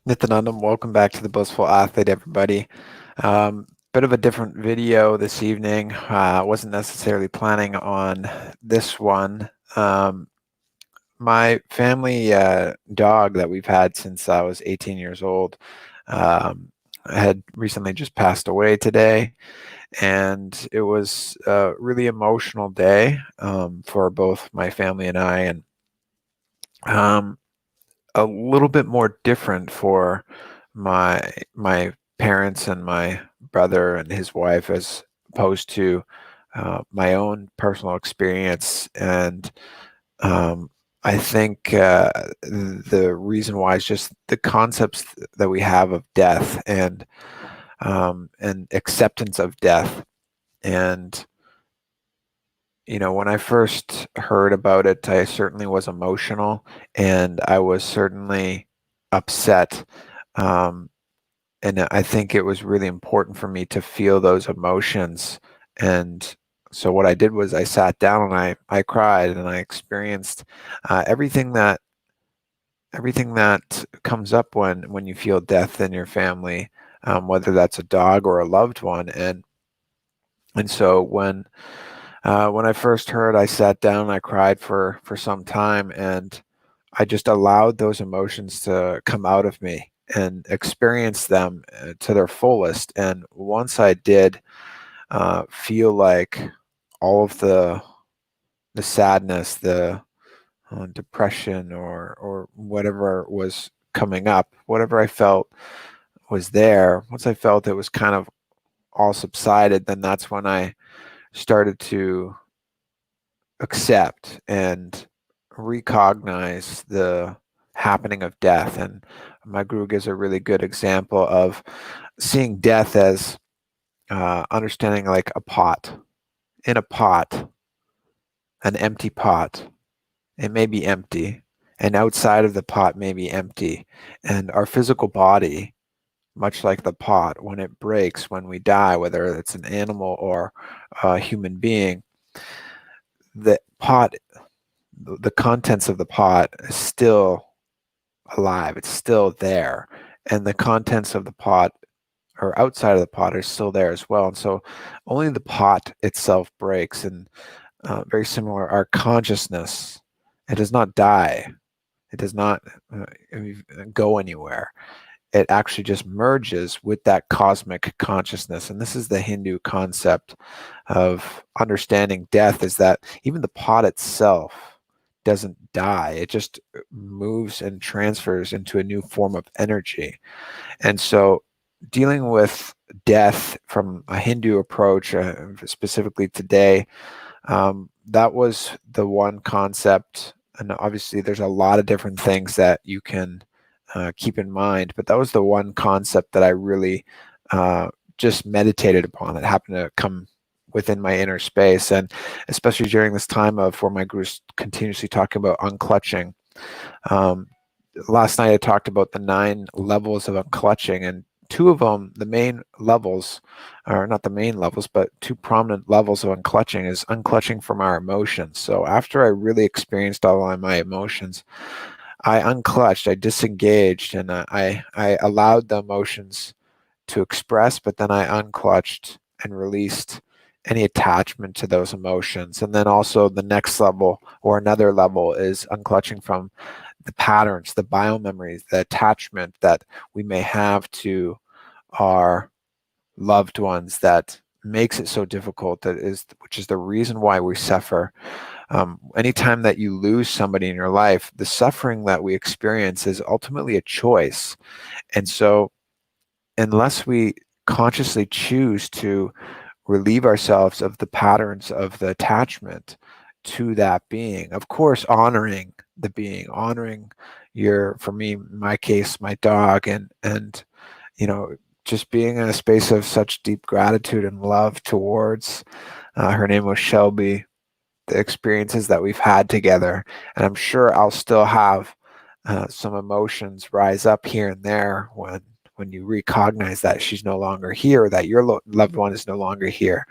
Nityanandam, welcome back to the Blissful Athlete, everybody. Bit of a different video this evening. Wasn't necessarily planning on this one. My family dog that we've had since I was 18 years old had recently just passed away today, and it was a really emotional day for both my family and I, and um, a little bit more different for my parents and my brother and his wife as opposed to my own personal experience. And I think the reason why is just the concepts that we have of death and acceptance of death. And when I first heard about it, I certainly was emotional, and I was certainly upset. Um, and I think it was really important for me to feel those emotions. And so what I did was I sat down and I cried, and I experienced everything that comes up when you feel death in your family, whether that's a dog or a loved one. And so when I first heard, I sat down and I cried for some time, and I just allowed those emotions to come out of me and experience them to their fullest. And once I did feel like all of the sadness, the depression, or whatever was coming up, whatever I felt was there. Once I felt it was kind of all subsided, then that's when I started to accept and recognize the happening of death. And my guru gives a really good example of seeing death as understanding like a pot. In a pot, an empty pot, it may be empty, and outside of the pot may be empty. And our physical body, much like the pot, when it breaks, when we die, whether it's an animal or a human being, the pot, the contents of the pot is still alive. It's still there. And the contents of the pot or outside of the pot are still there as well. And so only the pot itself breaks. And very similar, our consciousness, it does not die. It does not go anywhere. It actually just merges with that cosmic consciousness. And this is the Hindu concept of understanding death, is that even the pot itself doesn't die. It just moves and transfers into a new form of energy. And so dealing with death from a Hindu approach, specifically today, that was the one concept. And obviously there's a lot of different things that you can keep in mind, but that was the one concept that I really just meditated upon. It happened to come within my inner space, and especially during this time of where my guru's continuously talking about unclutching. Um, Last night I talked about the 9 levels of unclutching, and 2 of them, the main levels, or not the main levels, but 2 prominent levels of unclutching is unclutching from our emotions. So after I really experienced all of my emotions, I unclutched, I disengaged, and I allowed the emotions to express, but then I unclutched and released any attachment to those emotions. And then also the next level or another level is unclutching from the patterns, the biomemories, the attachment that we may have to our loved ones that makes it so difficult, which is the reason why we suffer. Anytime that you lose somebody in your life, the suffering that we experience is ultimately a choice. And so unless we consciously choose to relieve ourselves of the patterns of the attachment to that being, of course, honoring the being, honoring for me, in my case, my dog, and you know, just being in a space of such deep gratitude and love towards her name was Shelby, the experiences that we've had together. And I'm sure I'll still have some emotions rise up here and there when you recognize that she's no longer here, that your loved one is no longer here.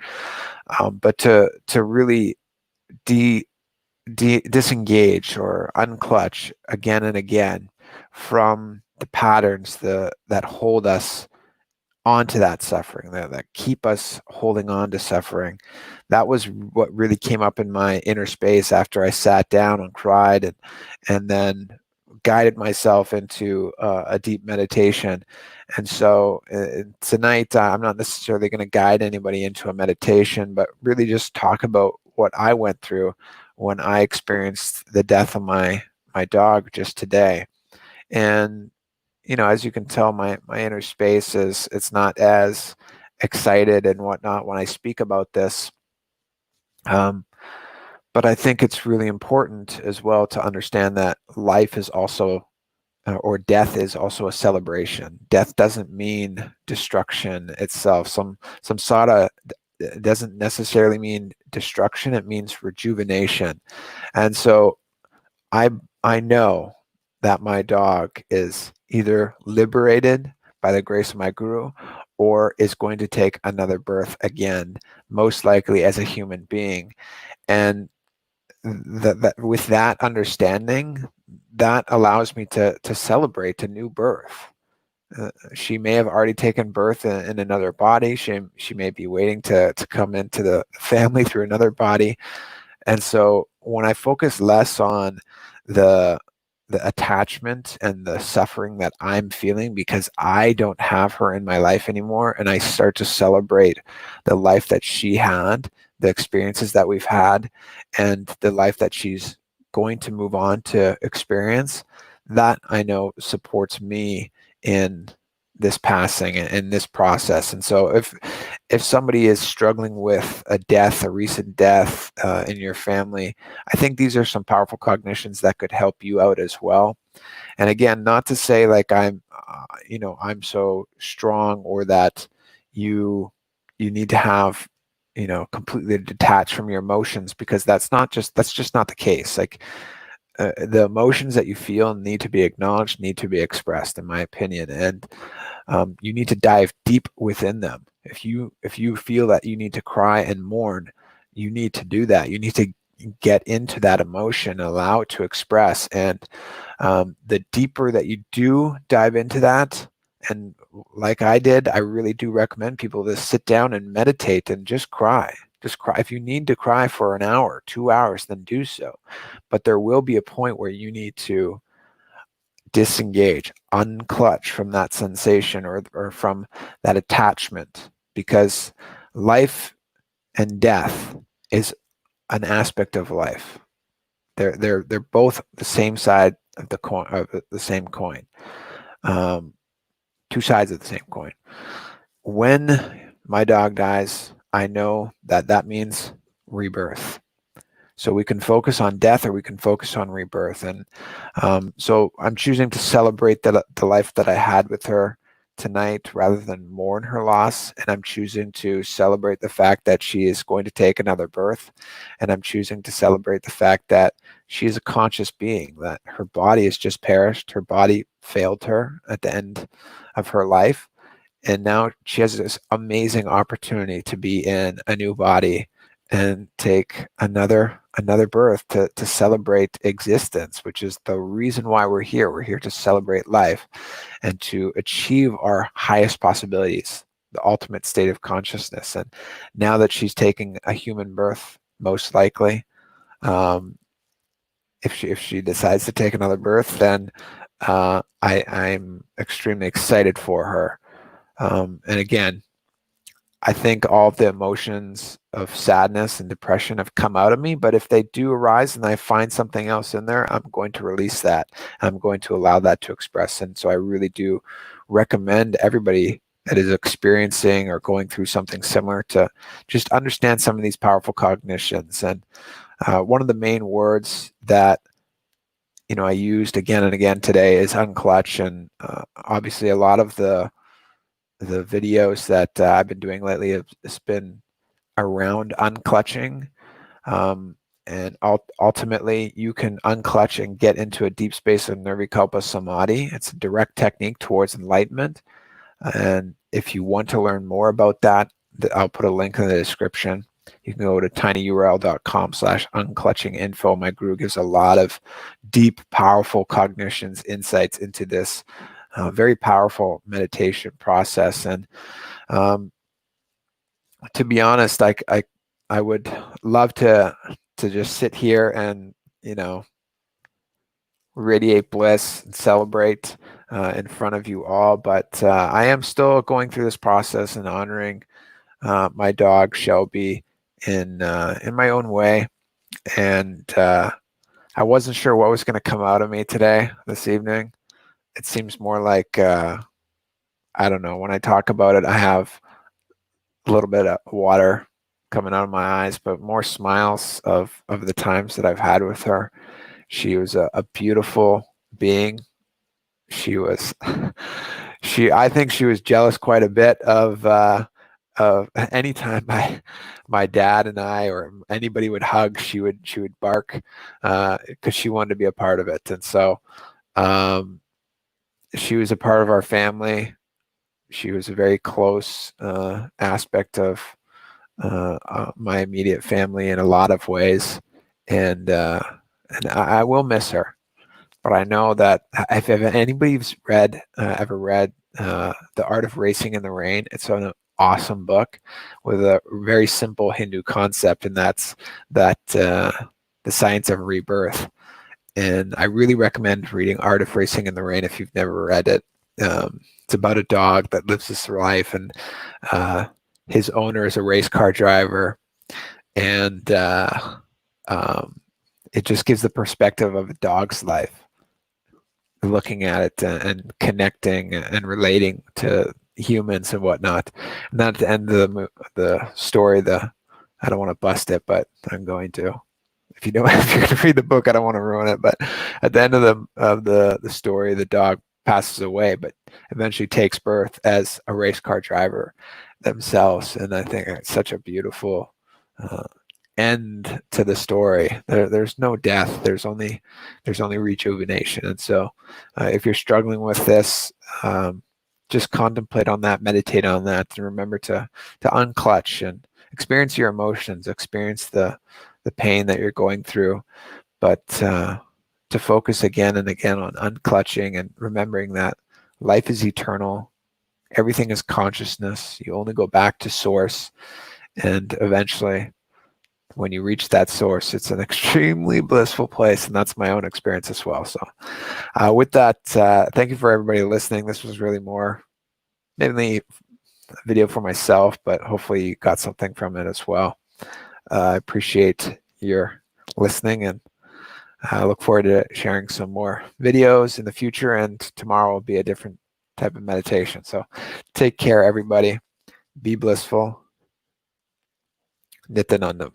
But to really disengage or unclutch again and again from the patterns that hold us onto that suffering, that keep us holding on to suffering. That was what really came up in my inner space after I sat down and cried, and then guided myself into a deep meditation. And so tonight, I'm not necessarily going to guide anybody into a meditation, but really just talk about what I went through when I experienced the death of my dog just today. And as you can tell, my inner space it's not as excited and whatnot when I speak about this. But I think it's really important as well to understand that life is also, or death is also a celebration. Death doesn't mean destruction itself. Samsara doesn't necessarily mean destruction. It means rejuvenation. And so I I know that my dog is either liberated by the grace of my guru or is going to take another birth again, most likely as a human being. And with that understanding, that allows me to celebrate a new birth. She may have already taken birth in another body. She may be waiting to come into the family through another body. And so when I focus less on the attachment and the suffering that I'm feeling because I don't have her in my life anymore, and I start to celebrate the life that she had, the experiences that we've had, and the life that she's going to move on to experience, that I know supports me in this passing and this process. And so if somebody is struggling with a death, a recent death in your family, I think these are some powerful cognitions that could help you out as well. And again, not to say like I'm so strong, or that you need to have, completely detached from your emotions, because that's just not the case. Like the emotions that you feel need to be acknowledged, need to be expressed, in my opinion. And you need to dive deep within them. If you feel that you need to cry and mourn, you need to do that. You need to get into that emotion, allow it to express. And the deeper that you do dive into that, and like I did, I really do recommend people to sit down and meditate and just cry. Just cry. If you need to cry for an hour, 2 hours, then do so. But there will be a point where you need to disengage, unclutch from that sensation, or from that attachment, because life and death is an aspect of life. They're both the same side of the coin, of the same coin. Two sides of the same coin. When my dog dies, I know that means rebirth. So we can focus on death, or we can focus on rebirth. And so I'm choosing to celebrate the life that I had with her tonight rather than mourn her loss. And I'm choosing to celebrate the fact that she is going to take another birth. And I'm choosing to celebrate the fact that she is a conscious being, that her body has just perished. Her body failed her at the end of her life. And now she has this amazing opportunity to be in a new body and take another birth to celebrate existence, which is the reason why we're here. We're here to celebrate life and to achieve our highest possibilities, the ultimate state of consciousness. And now that she's taking a human birth, most likely, if she decides to take another birth, then I'm extremely excited for her. And again, I think all of the emotions of sadness and depression have come out of me, but if they do arise and I find something else in there, I'm going to release that. I'm going to allow that to express. And so I really do recommend everybody that is experiencing or going through something similar to just understand some of these powerful cognitions. And one of the main words that I used again and again today is unclutch. And obviously a lot of the videos that I've been doing lately have been around unclutching. And ultimately, you can unclutch and get into a deep space of Nirvikalpa Samadhi. It's a direct technique towards enlightenment. And if you want to learn more about that, I'll put a link in the description. You can go to tinyurl.com/unclutchinginfo. My guru gives a lot of deep, powerful cognitions, insights into this very powerful meditation process. And to be honest, I would love to just sit here and, you know, radiate bliss and celebrate in front of you all. But I am still going through this process and honoring my dog Shelby in my own way. And I wasn't sure what was going to come out of me today, this evening. It seems more like I don't know. When I talk about it, I have a little bit of water coming out of my eyes, but more smiles of the times that I've had with her. She was a beautiful being. She was I think she was jealous quite a bit of anytime my dad and I or anybody would hug, she would bark because she wanted to be a part of it. And so um, she was a part of our family. She was a very close aspect of my immediate family in a lot of ways, and I will miss her. But I know that if anybody's ever read The Art of Racing in the Rain, it's an awesome book with a very simple Hindu concept, and that's that the science of rebirth. And I really recommend reading Art of Racing in the Rain if you've never read it. It's about a dog that lives this life, and his owner is a race car driver, and um, it just gives the perspective of a dog's life, looking at it and connecting and relating to humans and whatnot. And at the end of the story, I don't want to bust it, but I'm going to. If you don't, if you're going to read the book, I don't want to ruin it. But at the end of the story, the dog passes away, but eventually takes birth as a race car driver themselves. And I think it's such a beautiful uh, end to the story. There's no death. There's only rejuvenation. And so, if you're struggling with this, just contemplate on that, meditate on that, and remember to unclutch and experience your emotions, experience the pain that you're going through, but to focus again and again on unclutching and remembering that life is eternal. Everything is consciousness. You only go back to source, and eventually, when you reach that source, it's an extremely blissful place, and that's my own experience as well. So with that, thank you for everybody listening. This was really more mainly a video for myself, but hopefully you got something from it as well. I appreciate your listening, and I look forward to sharing some more videos in the future, and tomorrow will be a different type of meditation. So take care, everybody. Be blissful. Nityananda.